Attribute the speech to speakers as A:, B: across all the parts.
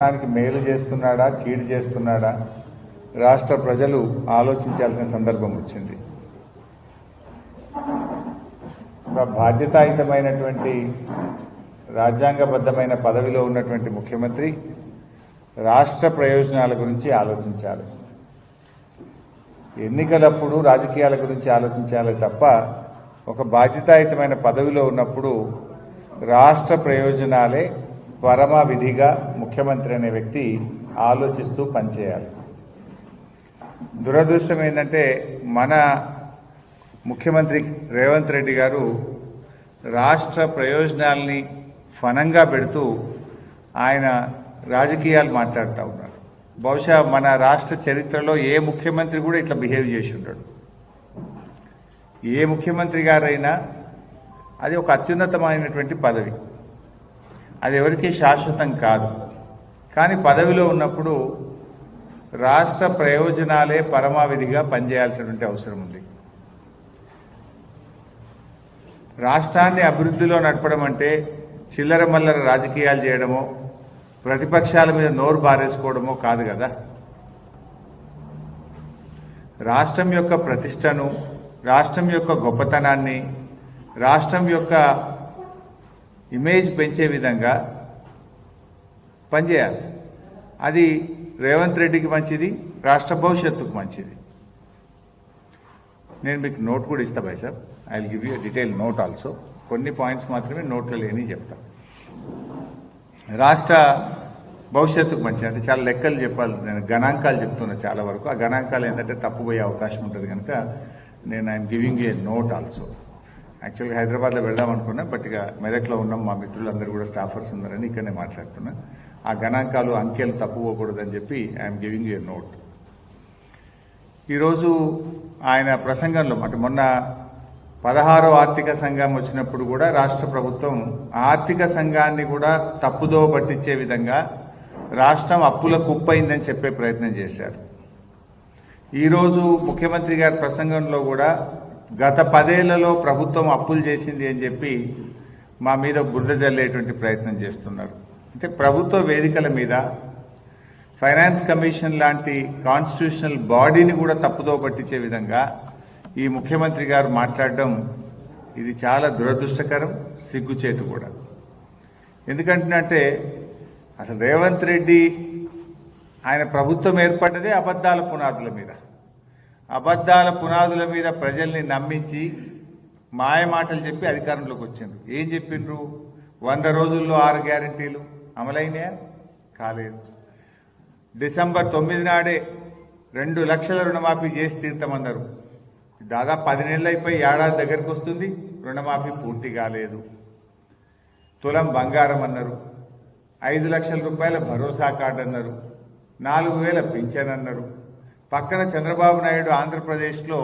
A: దానికి మేలు చేస్తున్నాడా కీడు చేస్తున్నాడా రాష్ట్ర ప్రజలు ఆలోచించాల్సిన సందర్భం వచ్చింది. ఒక బాధ్యతాయుతమైనటువంటి రాజ్యాంగబద్ధమైన పదవిలో ఉన్నటువంటి ముఖ్యమంత్రి రాష్ట్ర ప్రయోజనాల గురించి ఆలోచించాలి. ఎన్నికలప్పుడు రాజకీయాల గురించి ఆలోచించాలి తప్ప ఒక బాధ్యతాయుతమైన పదవిలో ఉన్నప్పుడు రాష్ట్ర ప్రయోజనాలే పరమ విధిగా ముఖ్యమంత్రి అనే వ్యక్తి ఆలోచిస్తూ పనిచేయాలి. దురదృష్టం ఏంటంటే మన ముఖ్యమంత్రి రేవంత్ రెడ్డి గారు రాష్ట్ర ప్రయోజనాల్ని ఫనంగా పెడుతూ ఆయన రాజకీయాలు మాట్లాడుతూ ఉన్నారు. బహుశా మన రాష్ట్ర చరిత్రలో ఏ ముఖ్యమంత్రి కూడా ఇట్లా బిహేవ్ చేసి ఉంటాడు. ఏ ముఖ్యమంత్రి గారైనా అది ఒక అత్యున్నతమైనటువంటి పదవి, అది ఎవరికీ శాశ్వతం కాదు. కానీ పదవిలో ఉన్నప్పుడు రాష్ట్ర ప్రయోజనాలే పరమావిధిగా పనిచేయాల్సినటువంటి అవసరం ఉంది. రాష్ట్రాన్ని అభివృద్ధిలో నడపడం అంటే చిల్లర మల్లర రాజకీయాలు చేయడమో ప్రతిపక్షాల మీద నోరు బారేసుకోవడమో కాదు కదా. రాష్ట్రం యొక్క ప్రతిష్టను, రాష్ట్రం యొక్క గొప్పతనాన్ని, రాష్ట్రం యొక్క ఇమేజ్ పెంచే విధంగా పనిచేయాలి. అది రేవంత్ రెడ్డికి మంచిది, రాష్ట్ర భవిష్యత్తుకు మంచిది. నేను మీకు నోట్ కూడా ఇస్తా భాయ్ sir, I will give you detail note also. కొన్ని పాయింట్స్ మాత్రమే నోట్లో లేని చెప్తా. రాష్ట్ర భవిష్యత్తుకు మంచిది అంటే చాలా లెక్కలు చెప్పాలి, నేను గణాంకాలు చెప్తున్నా చాలా వరకు. ఆ గణాంకాలు ఏంటంటే తప్పుపోయే అవకాశం ఉంటుంది కనుక నేను I'm giving a note also. యాక్చువల్గా హైదరాబాద్లో వెళ్దాం అనుకున్నా, బట్ ఇక మెదక్లో ఉన్నాం, మా మిత్రులందరూ కూడా స్టాఫర్స్ ఉన్నారని ఇక్కడనే మాట్లాడుతున్నా. ఆ గణాంకాలు అంకెలు తప్పుపోకూడదని చెప్పి ఐఎమ్ గివింగ్ ఏ నోట్. ఈరోజు ఆయన ప్రసంగంలో అంటే మొన్న 16వ ఆర్థిక సంఘం వచ్చినప్పుడు కూడా రాష్ట్ర ప్రభుత్వం ఆర్థిక సంఘాన్ని కూడా తప్పుదో పట్టించే విధంగా రాష్ట్రం అప్పుల కుప్పైందని చెప్పే ప్రయత్నం చేశారు. ఈరోజు ముఖ్యమంత్రి గారి ప్రసంగంలో కూడా గత 10 ఏళ్లలో ప్రభుత్వం అప్పులు చేసింది అని చెప్పి మా మీద బురద జల్లేటువంటి ప్రయత్నం చేస్తున్నారు. అంటే ప్రభుత్వ వేదికల మీద ఫైనాన్స్ కమిషన్ లాంటి కాన్స్టిట్యూషనల్ బాడీని కూడా తప్పుదో పట్టించే విధంగా ఈ ముఖ్యమంత్రి గారు మాట్లాడడం ఇది చాలా దురదృష్టకరం, సిగ్గుచేటు కూడా. ఎందుకంటే అసలు రేవంత్ రెడ్డి ఆయన ప్రభుత్వం ఏర్పడ్డదే అబద్ధాల పునాదుల మీద. అబద్ధాల పునాదుల మీద ప్రజల్ని నమ్మించి మాయ మాటలు చెప్పి అధికారంలోకి వచ్చిండ్రు. ఏం చెప్పిండ్రు? 100 రోజుల్లో 6 గ్యారంటీలు అమలైనాయా? కాలేదు. డిసెంబర్ 9 నాడే 2 లక్షల రుణమాఫీ చేసి తీర్థమన్నారు. దాదాపు 10 నెలలు అయిపోయి ఏడాది దగ్గరకు వస్తుంది, రుణమాఫీ పూర్తి కాలేదు. తులం బంగారం అన్నారు, 5 లక్షల రూపాయల భరోసా కార్డు అన్నారు, 4,000 పింఛన్ అన్నారు. పక్కన చంద్రబాబు నాయుడు ఆంధ్రప్రదేశ్లో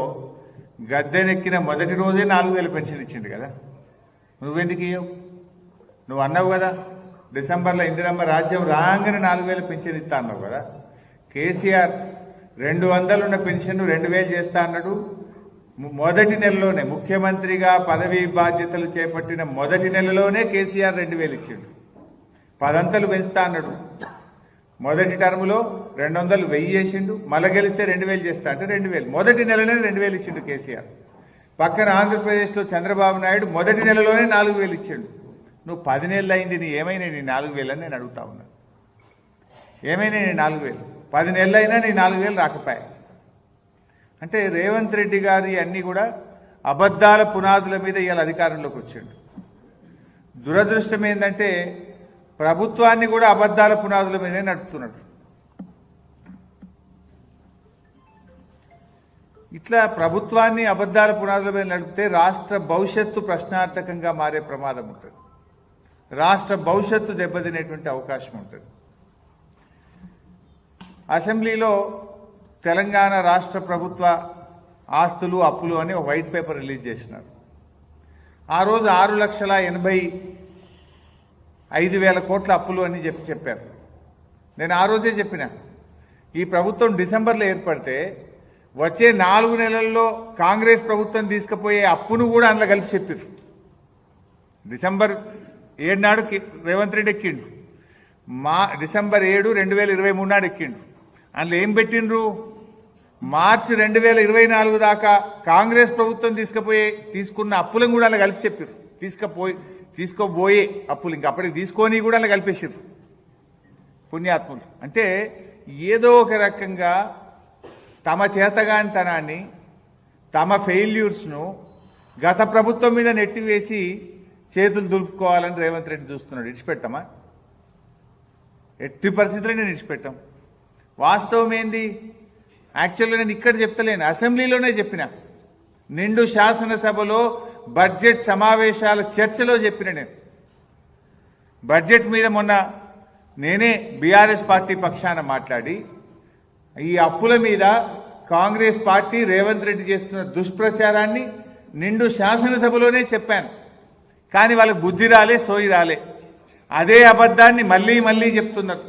A: గద్దెనెక్కిన మొదటి రోజే 4,000 పెన్షన్ ఇచ్చిండు కదా. నువ్వెందుకు ఇవ్వవు? నువ్వు అన్నావు కదా డిసెంబర్లో ఇందిరమ్మ రాజ్యం రాగానే 4,000 పెన్షన్ ఇస్తా అన్నావు కదా. కేసీఆర్ 200 ఉన్న పెన్షన్ 2,000 చేస్తా అన్నాడు. మొదటి నెలలోనే ముఖ్యమంత్రిగా పదవీ బాధ్యతలు చేపట్టిన మొదటి నెలలోనే కేసీఆర్ 2,000 ఇచ్చిండు. 10 అంతలు పెంచుతా అన్నాడు. మొదటి టర్ములో 200 1000 చేసిండు, మళ్ళీ గెలిస్తే 2,000 చేస్తా అంటే 2,000 మొదటి నెలలోనే 2,000 ఇచ్చిండు కేసీఆర్. పక్కన ఆంధ్రప్రదేశ్లో చంద్రబాబు నాయుడు మొదటి నెలలోనే 4,000 ఇచ్చిండు. నువ్వు 10 నెలలు అయింది, నీ ఏమైనా నీ 4,000 అని నేను అడుగుతా ఉన్నా. ఏమైనా నీ 4,000? 10 నెలలు అయినా నీ 4,000 రాకపోయా. అంటే రేవంత్ రెడ్డి గారి అన్ని కూడా అబద్ధాల పునాదుల మీద ఇవాళ అధికారంలోకి వచ్చిండు. దురదృష్టం ఏంటంటే ప్రభుత్వాన్ని కూడా అబద్ధాల పునాదుల మీదే నడుపుతున్నాడు. ఇట్లా ప్రభుత్వాన్ని అబద్ధాల పునాదుల మీద నడిపితే రాష్ట్ర భవిష్యత్తు ప్రశ్నార్థకంగా మారే ప్రమాదం ఉంటుంది. రాష్ట్ర భవిష్యత్తు దెబ్బతినేటువంటి అవకాశం ఉంటుంది. అసెంబ్లీలో తెలంగాణ రాష్ట్ర ప్రభుత్వ ఆస్తులు అప్పులు అని ఒక వైట్ పేపర్ రిలీజ్ చేసినారు. ఆ రోజు 6,85,000 కోట్ల అప్పులు అని చెప్పారు. నేను ఆ రోజే చెప్పిన ఈ ప్రభుత్వం డిసెంబర్లో ఏర్పడితే వచ్చే 4 నెలల్లో కాంగ్రెస్ ప్రభుత్వం తీసుకుపోయే అప్పును కూడా అందులో కలిపి చెప్పారు. డిసెంబర్ 7 నాడు రేవంత్ రెడ్డి ఎక్కిండు. డిసెంబర్ 7, 2023 నాడు ఎక్కిండు. అందులో ఏం పెట్టిండ్రు? మార్చి 2024 దాకా కాంగ్రెస్ ప్రభుత్వం తీసుకున్న అప్పులను కూడా అలా కలిపి చెప్పారు. తీసుకోబోయే అప్పులు ఇంకా అప్పటికి తీసుకొని కూడా అలా కలిపేసారు పుణ్యాత్ములు. అంటే ఏదో ఒక రకంగా తమ చేతగానితనాన్ని, తమ ఫెయిల్యూర్స్ను గత ప్రభుత్వం మీద నెట్టివేసి చేతులు దులుపుకోవాలని రేవంత్ రెడ్డి చూస్తున్నాడు. ఇడిచిపెట్టమా? ఎట్టి పరిస్థితుల్లో నేను ఇడిచిపెట్టాం. వాస్తవం ఏంది? యాక్చువల్గా నేను ఇక్కడ చెప్తలేను, అసెంబ్లీలోనే చెప్పిన. నిండు శాసనసభలో బడ్జెట్ సమావేశాల చర్చలో చెప్పిన. నేను బడ్జెట్ మీద మొన్న నేనే బీఆర్ఎస్ పార్టీ పక్షాన మాట్లాడి ఈ అప్పుల మీద కాంగ్రెస్ పార్టీ రేవంత్ రెడ్డి చేస్తున్న దుష్ప్రచారాన్ని నిండు శాసనసభలోనే చెప్పాను. కానీ వాళ్ళకు బుద్ధి రాలే, సోయి రాలే. అదే అబద్ధాన్ని మళ్లీ మళ్లీ చెప్తున్నారు.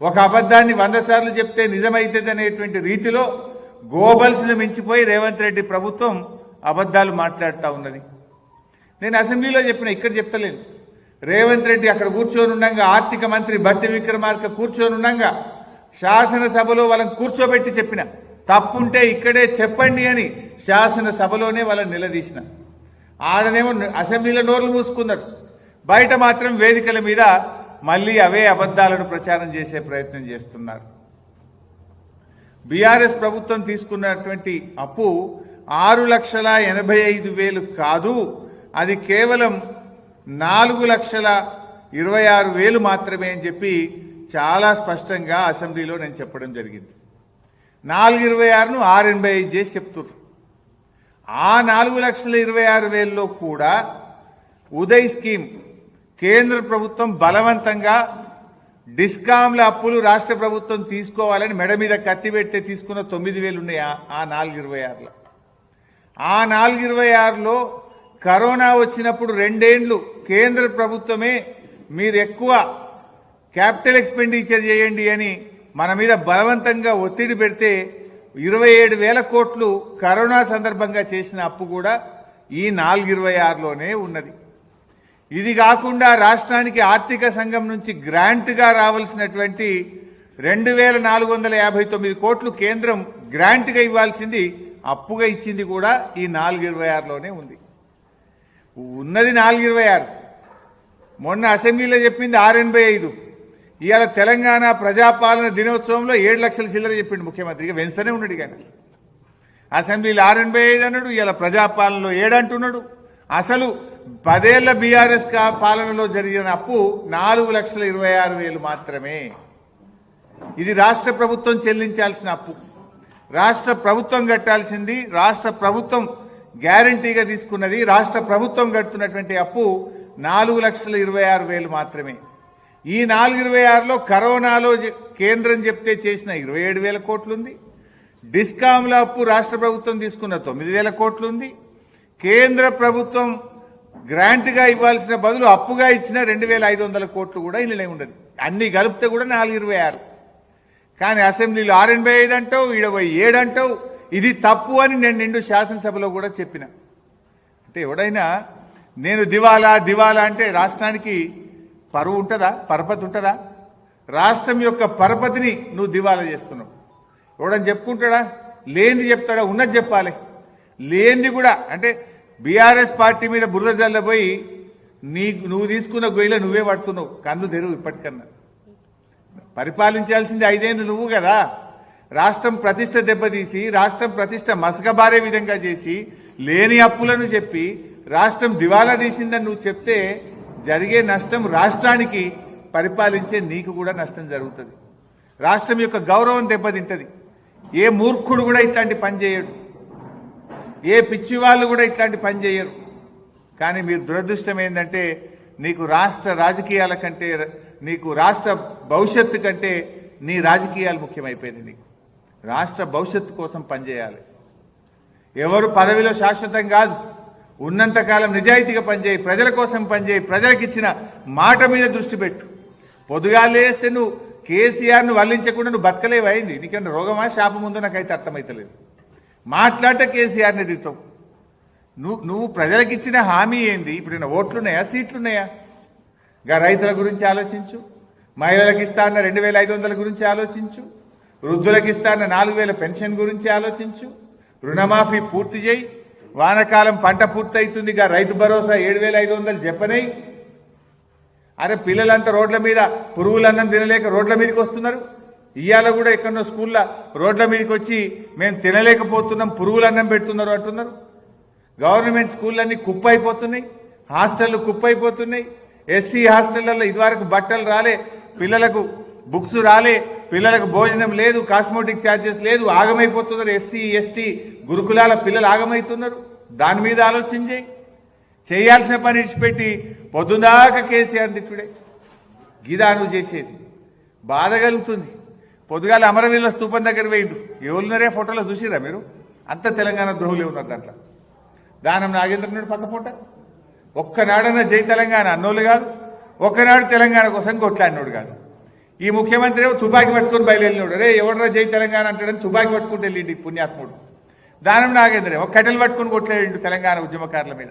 A: ఒక అబద్ధాన్ని 100 సార్లు చెప్తే నిజమైతుందనేటువంటి రీతిలో గోబల్స్ను మించిపోయి రేవంత్ రెడ్డి ప్రభుత్వం అబద్ధాలు మాట్లాడుతూ ఉన్నది. నేను అసెంబ్లీలో చెప్పిన, ఇక్కడ చెప్తలేను. రేవంత్ రెడ్డి అక్కడ కూర్చొని ఉండగా, ఆర్థిక మంత్రి బట్టి విక్రమార్క కూర్చొని ఉండగా శాసనసభలో వాళ్ళని కూర్చోబెట్టి చెప్పిన, తప్పుంటే ఇక్కడే చెప్పండి అని శాసనసభలోనే వాళ్ళని నిలదీసిన. ఆడనేమో అసెంబ్లీలో నోర్లు మూసుకున్నారు, బయట మాత్రం వేదికల మీద మళ్లీ అవే అబద్ధాలను ప్రచారం చేసే ప్రయత్నం చేస్తున్నారు. బీఆర్ఎస్ ప్రభుత్వం తీసుకున్నటువంటి అప్పు 6,85,000 కాదు, అది కేవలం 4,26,000 మాత్రమే అని చెప్పి చాలా స్పష్టంగా అసెంబ్లీలో నేను చెప్పడం జరిగింది. 4,26,000ను 6,85 చేసి చెప్తున్నారు. ఆ 4,26,000లో కూడా ఉదయ్ స్కీమ్ కేంద్ర ప్రభుత్వం బలవంతంగా డిస్కాంల అప్పులు రాష్ట్ర ప్రభుత్వం తీసుకోవాలని మెడ మీద కత్తి పెడితే తీసుకున్న 9,000 ఉన్నాయి ఆ 4,26లో. ఆ 4,26లో కరోనా వచ్చినప్పుడు 2 ఏళ్లు కేంద్ర ప్రభుత్వమే మీరు ఎక్కువ క్యాపిటల్ ఎక్స్పెండిచర్ చేయండి అని మన మీద బలవంతంగా ఒత్తిడి పెడితే 27,000 కోట్లు కరోనా సందర్భంగా చేసిన అప్పు కూడా ఈ 4,26లోనే ఉన్నది. ఇది కాకుండా రాష్ట్రానికి ఆర్థిక సంఘం నుంచి గ్రాంట్గా రావాల్సినటువంటి 2,459 కోట్లు కేంద్రం గ్రాంట్గా ఇవ్వాల్సింది అప్పుగా ఇచ్చింది కూడా ఈ 4,26లోనే ఉంది. ఉన్నది 4,26. మొన్న అసెంబ్లీలో చెప్పింది 6,85. ఇవాళ తెలంగాణ ప్రజాపాలన దినోత్సవంలో 7 లక్షల చిల్లర చెప్పిండు ముఖ్యమంత్రిగా. వెంచనే ఉన్నాడు కానీ అసెంబ్లీలో 6,85 అన్నాడు, ఇవాళ ప్రజాపాలనలో 7 అంటున్నాడు. అసలు 10 ఏళ్ల బీఆర్ఎస్ పాలనలో జరిగిన అప్పు 4,26,000 మాత్రమే. ఇది రాష్ట్ర ప్రభుత్వం చెల్లించాల్సిన అప్పు, రాష్ట్ర ప్రభుత్వం కట్టాల్సింది, రాష్ట్ర ప్రభుత్వం గ్యారంటీగా తీసుకున్నది. రాష్ట్ర ప్రభుత్వం కడుతున్నటువంటి అప్పు 4,26,000 మాత్రమే. ఈ 4,26లో కరోనాలో కేంద్రం చెప్తే చేసిన 27,000 కోట్లుంది. డిస్కాంల అప్పు రాష్ట్ర ప్రభుత్వం తీసుకున్న 9,000 కోట్లుంది. కేంద్ర ప్రభుత్వం గ్రాంట్గా ఇవ్వాల్సిన బదులు అప్పుగా ఇచ్చిన 2,500 కోట్లు కూడా ఇళ్ళనే ఉండదు. అన్ని కలిపితే కూడా 4,26. కానీ అసెంబ్లీలో 6,85 అంటావు, 7 అంటావు. ఇది తప్పు అని నేను నిండు శాసనసభలో కూడా చెప్పిన. అంటే ఎవడైనా నేను దివాలా దివాలా అంటే రాష్ట్రానికి పరువు ఉంటుందా, పరపతి ఉంటుందా? రాష్ట్రం యొక్క పరపతిని నువ్వు దివాలా చేస్తున్నావు. ఎవడని చెప్పుకుంటాడా? లేనిది చెప్తాడా? ఉన్నది చెప్పాలి. లేనిది కూడా అంటే బీఆర్ఎస్ పార్టీ మీద బురద జల్లబోయి నువ్వు తీసుకున్న గొయ్యిలో నువ్వే పడుతున్నావు. కన్ను తెరువు ఇప్పటికన్నా. పరిపాలించాల్సింది 5 ఏళ్ళు నువ్వు కదా. రాష్ట్రం ప్రతిష్ట దెబ్బతీసి, రాష్ట్రం ప్రతిష్ట మసకబారే విధంగా చేసి, లేని అప్పులను చెప్పి రాష్ట్రం దివాలా తీసిందని నువ్వు చెప్తే జరిగే నష్టం రాష్ట్రానికి, పరిపాలించే నీకు కూడా నష్టం జరుగుతుంది. రాష్ట్రం యొక్క గౌరవం దెబ్బతింటది. ఏ మూర్ఖుడు కూడా ఇట్లాంటి పని చేయడు, ఏ పిచ్చివాళ్ళు కూడా ఇట్లాంటి పని చేయరు. కానీ మీరు దురదృష్టం ఏంటంటే నీకు రాష్ట్ర రాజకీయాల కంటే, నీకు రాష్ట్ర భవిష్యత్తు కంటే నీ రాజకీయాలు ముఖ్యమైపోయింది. నీకు రాష్ట్ర భవిష్యత్తు కోసం పనిచేయాలి. ఎవరు పదవిలో శాశ్వతం కాదు. ఉన్నంతకాలం నిజాయితీగా పనిచేయి, ప్రజల కోసం పనిచేయి, ప్రజలకు ఇచ్చిన మాట మీద దృష్టి పెట్టు. పొద్దుగాలేస్తే నువ్వు కేసీఆర్ను వల్లించకుండా నువ్వు బతకలేవైంది. నీకన్నా రోగమా శాపం ఉందో నాకైతే అర్థమైతలేదు. మాట్లాడితే కేసీఆర్ని ఎదుగుతావు. నువ్వు ప్రజలకు ఇచ్చిన హామీ ఏంది? ఇప్పుడు ఓట్లున్నాయా, సీట్లున్నాయా? రైతుల గురించి ఆలోచించు, మహిళలకు ఇస్తా అన్న 2,500 గురించి ఆలోచించు, వృద్ధులకు ఇస్తా అన్న 4,000 పెన్షన్ గురించి ఆలోచించు, రుణమాఫీ పూర్తి చేయి, వానకాలం పంట పూర్తయితుందిగా రైతు భరోసా 7,500 చెప్పనై. అరే పిల్లలంతా రోడ్ల మీద పురుగులన్నం తినలేక రోడ్ల మీదకి వస్తున్నారు. ఇవాళ కూడా ఎక్కడో స్కూల్లో రోడ్ల మీదకి వచ్చి మేము తినలేకపోతున్నాం, పురుగులన్నం పెడుతున్నారు అంటున్నారు. గవర్నమెంట్ స్కూళ్ళన్నీ కుప్పైపోతున్నాయి, హాస్టళ్లు కుప్పైపోతున్నాయి. ఎస్సీ హాస్టళ్లలో ఇదివరకు బట్టలు రాలే, పిల్లలకు బుక్స్ రాలే, పిల్లలకు భోజనం లేదు, కాస్మోటిక్ ఛార్జెస్ లేదు, ఆగమైపోతున్నారు. ఎస్సీ ఎస్టీ గురుకులాల పిల్లలు ఆగమవుతున్నారు. దాని మీద ఆలోచించి చేయాల్సిన పని ఇచ్చిపెట్టి పొద్దుదాకా కేసీఆర్ తిట్టుడే గిదా నువ్వు చేసేది. బాధ కలుగుతుంది. పొద్దుగాల అమరవీరుల స్తూపం దగ్గర వేయదు ఎవరున్నారే ఫోటోలో చూసిరా మీరు? అంత తెలంగాణ ద్రోహులే ఉన్నారు దాంట్లో. దానం నాగేంద్రనాడు పక్కపూట ఒక్కనాడన్నా జై తెలంగాణ అన్నోళ్ళు కాదు, ఒక్కనాడు తెలంగాణ కోసం కొట్లాడినోడు కాదు. ఈ ముఖ్యమంత్రి ఏమో తుపాకీ పట్టుకుని బయలుదేరినాడు. రే ఎవడరా జై తెలంగాణ అంటాడని తుపాకీ పట్టుకుని వెళ్ళిండి పుణ్యాత్ముడు. దానం నాగేంద్ర ఒక కట్టెలు పట్టుకుని కొట్లాడిండు తెలంగాణ ఉద్యమకారుల మీద.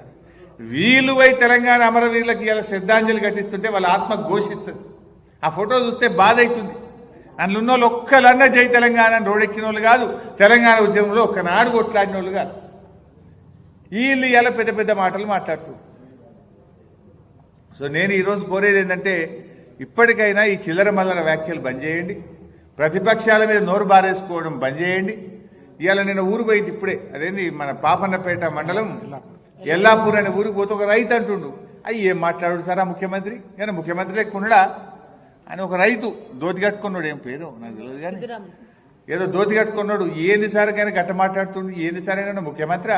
A: వీళ్ళు పోయి తెలంగాణ అమరవీరులకు ఇలా శ్రద్ధాంజలి ఘటిస్తుంటే వాళ్ళ ఆత్మ ఘోషిస్తుంది. ఆ ఫోటో చూస్తే బాధ అవుతుంది. అందులో ఉన్న వాళ్ళు ఒక్కలన్నా జై తెలంగాణ అని రోడెక్కిన వాళ్ళు కాదు, తెలంగాణ ఉద్యమంలో ఒక్కనాడు కొట్లాడిన వాళ్ళు కాదు. వీళ్ళు ఇలా పెద్ద పెద్ద మాటలు మాట్లాడుతున్నారు. సో నేను ఈరోజు కోరేది ఏంటంటే ఇప్పటికైనా ఈ చిల్లర మల్లర వ్యాఖ్యలు బంద్ చేయండి, ప్రతిపక్షాల మీద నోరు బారేసుకోవడం బంద్ చేయండి. ఇవాళ నేను ఊరు పోయింది ఇప్పుడే, అదేంది మన పాపన్నపేట మండలం ఎల్లాపూర్ అనే ఊరికి పోతే ఒక రైతు అంటుండు, అయ్యి ఏం మాట్లాడు సార్ ఆ ముఖ్యమంత్రి, కానీ ముఖ్యమంత్రి లేకుండా అని ఒక రైతు దోతి కట్టుకున్నాడు, ఏం పేరు నాకు తెలియదు కానీ ఏదో దోతి కట్టుకున్నాడు. ఏంది సార్ కానీ గట్ట మాట్లాడుతుండు, ఏంది సార్ అయినా ముఖ్యమంత్రి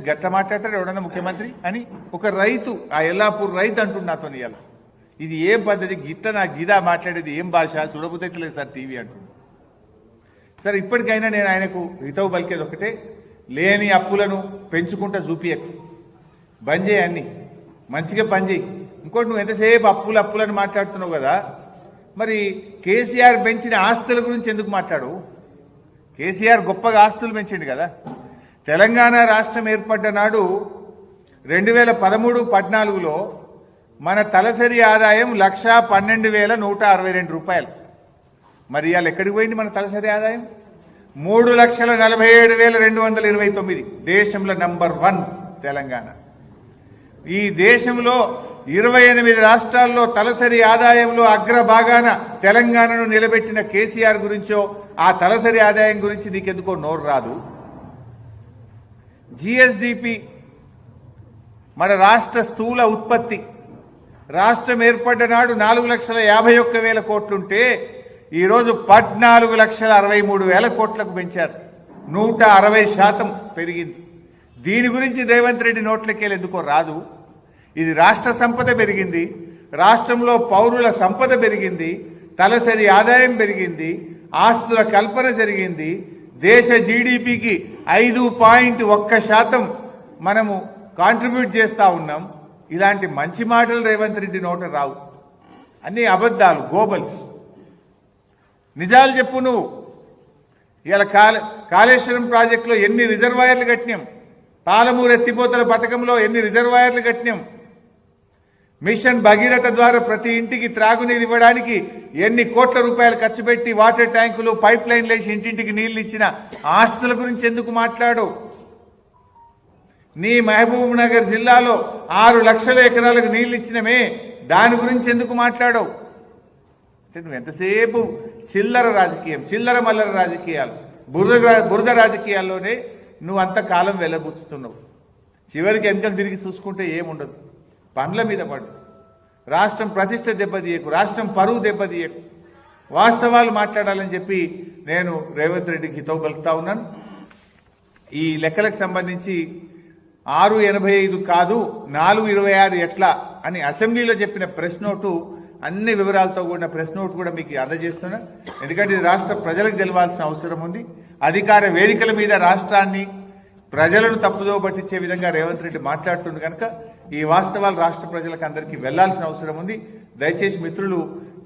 A: గట్ట మాట్లాడతాడు ఎవడన్నా ముఖ్యమంత్రి అని ఒక రైతు, ఆ ఎల్లాపూర్ రైతు అంటుండు నాతో. ఇవాళ ఇది ఏం పద్ధతి, గిట్ట నా గిదా మాట్లాడేది ఏం భాష, చూడబుద్దలేదు సార్ టీవీ అంటుండు. సరే ఇప్పటికైనా నేను ఆయనకు హితవు పలికేది ఒకటే, లేని అప్పులను పెంచుకుంటా చూపియకు, బంద్ చేయి, అన్ని మంచిగా పని చేయి. ఇంకోటి నువ్వు ఎంతసేపు అప్పులను మాట్లాడుతున్నావు కదా, మరి కేసీఆర్ పెంచిన ఆస్తుల గురించి ఎందుకు మాట్లాడు? కేసీఆర్ గొప్పగా ఆస్తులు పెంచిండు కదా. తెలంగాణ రాష్ట్రం ఏర్పడ్డ నాడు 2013-14లో మన తలసరి ఆదాయం 1,12,162 రూపాయలు. మరి ఇవాళ ఎక్కడికి పోయింది మన తలసరి ఆదాయం? 3,47,229. దేశంలో నంబర్ 1 తెలంగాణ. ఈ దేశంలో 28 రాష్ట్రాల్లో తలసరి ఆదాయంలో అగ్రభాగాన తెలంగాణను నిలబెట్టిన కేసీఆర్ గురించో ఆ తలసరి ఆదాయం గురించి నీకెందుకో నోరు రాదు. జిఎస్డిపి మన రాష్ట్ర స్థూల ఉత్పత్తి రాష్ట్రం ఏర్పడ్డ నాడు 4,51,000 కోట్లుంటే ఈరోజు 14,63,000 కోట్లకు పెంచారు. 160% పెరిగింది. దీని గురించి రేవంత్ రెడ్డి నోట్లకెళ్ళి ఎందుకో రాదు. ఇది రాష్ట్ర సంపద పెరిగింది, రాష్ట్రంలో పౌరుల సంపద పెరిగింది, తలసరి ఆదాయం పెరిగింది, ఆస్తుల కల్పన జరిగింది, దేశ జీడిపికి 5.1% మనము కాంట్రిబ్యూట్ చేస్తా ఉన్నాం. ఇలాంటి మంచి మాటలు రేవంత్ రెడ్డి నోట రావు, అన్ని అబద్ధాలు, గోబల్స్. నిజాలు చెప్పు నువ్వు. ఇలా కాళేశ్వరం ప్రాజెక్టులో ఎన్ని రిజర్వాయర్లు కట్టినాం, పాలమూరు ఎత్తిపోతల పథకంలో ఎన్ని రిజర్వాయర్లు కట్టినాం, మిషన్ భగీరథ ద్వారా ప్రతి ఇంటికి త్రాగునీరు ఇవ్వడానికి ఎన్ని కోట్ల రూపాయలు ఖర్చు పెట్టి వాటర్ ట్యాంకులు, పైప్ లైన్లు వేసి ఇంటింటికి నీళ్లు ఇచ్చిన ఆస్తుల గురించి ఎందుకు మాట్లాడు? నీ మహబూబ్ నగర్ జిల్లాలో 6 లక్షల ఎకరాలకు నీళ్లు ఇచ్చినమే, దాని గురించి ఎందుకు మాట్లాడవు? అంటే నువ్వు ఎంతసేపు చిల్లర రాజకీయం, చిల్లర మల్లర రాజకీయాలు, బురద రాజకీయాల్లోనే నువ్వు అంతకాలం వెళ్ళబుచ్చుతున్నావు. చివరికి వెనుకలు తిరిగి చూసుకుంటే ఏముండదు. పండ్ల మీద పడు. రాష్ట్రం ప్రతిష్ట దెబ్బతీయకు, రాష్ట్రం పరువు దెబ్బతీయకు. వాస్తవాలు మాట్లాడాలని చెప్పి నేను రేవంత్ రెడ్డికి హితవు పలుకుతా ఉన్నాను. ఈ లెక్కలకు సంబంధించి 685 కాదు 426 ఎట్లా అని అసెంబ్లీలో చెప్పిన ప్రెస్ నోటు, అన్ని వివరాలతో కూడిన ప్రెస్ నోట్ కూడా మీకు అందజేస్తున్నా. ఎందుకంటే ఇది రాష్ట్ర ప్రజలకు తెలవాల్సిన అవసరం ఉంది. అధికార వేదికల మీద రాష్ట్రాన్ని, ప్రజలను తప్పుదో పట్టించే విధంగా రేవంత్ రెడ్డి మాట్లాడుతుంది కనుక ఈ వాస్తవాలు రాష్ట్ర ప్రజలకు అందరికీ వెళ్లాల్సిన అవసరం ఉంది. దయచేసి మిత్రులు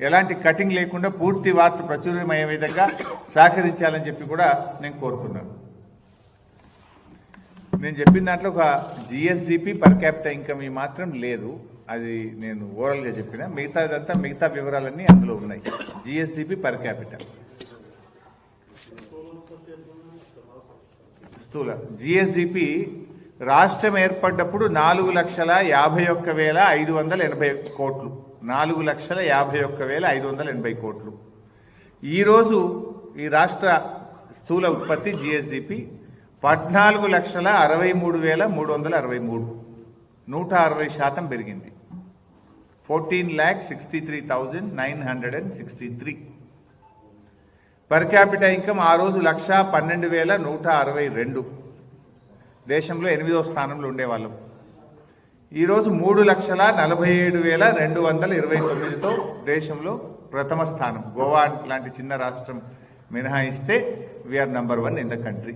A: ఎలాంటి కటింగ్ లేకుండా పూర్తి వార్త ప్రచురమయ్యే విధంగా సహకరించాలని చెప్పి కూడా నేను కోరుకున్నాను. నేను చెప్పిన దాంట్లో ఒక జిఎస్డిపి పర్ క్యాపిటల్ ఇన్కమ్ మాత్రం లేదు. అది నేను ఓరల్ గా చెప్పిన, మిగతా వివరాలన్నీ అందులో ఉన్నాయి. జిఎస్డిపి పర్ క్యాపిటల్ స్థూల జిఎస్డిపి రాష్ట్రం ఏర్పడ్డప్పుడు 4,51,580 కోట్లు. 4,51,580 కోట్లు. ఈరోజు ఈ రాష్ట్ర స్థూల ఉత్పత్తి జిఎస్డిపి 14,63,363, 160% పెరిగింది. 14,63,963. పర్ క్యాపిటల్ ఇన్కమ్ ఆ రోజు 1,12,162, దేశంలో 8వ స్థానంలో ఉండేవాళ్ళం. ఈరోజు 3,47,229తో దేశంలో ప్రథమ స్థానం. గోవా లాంటి చిన్న రాష్ట్రం మినహాయిస్తే we are number 1 in the country.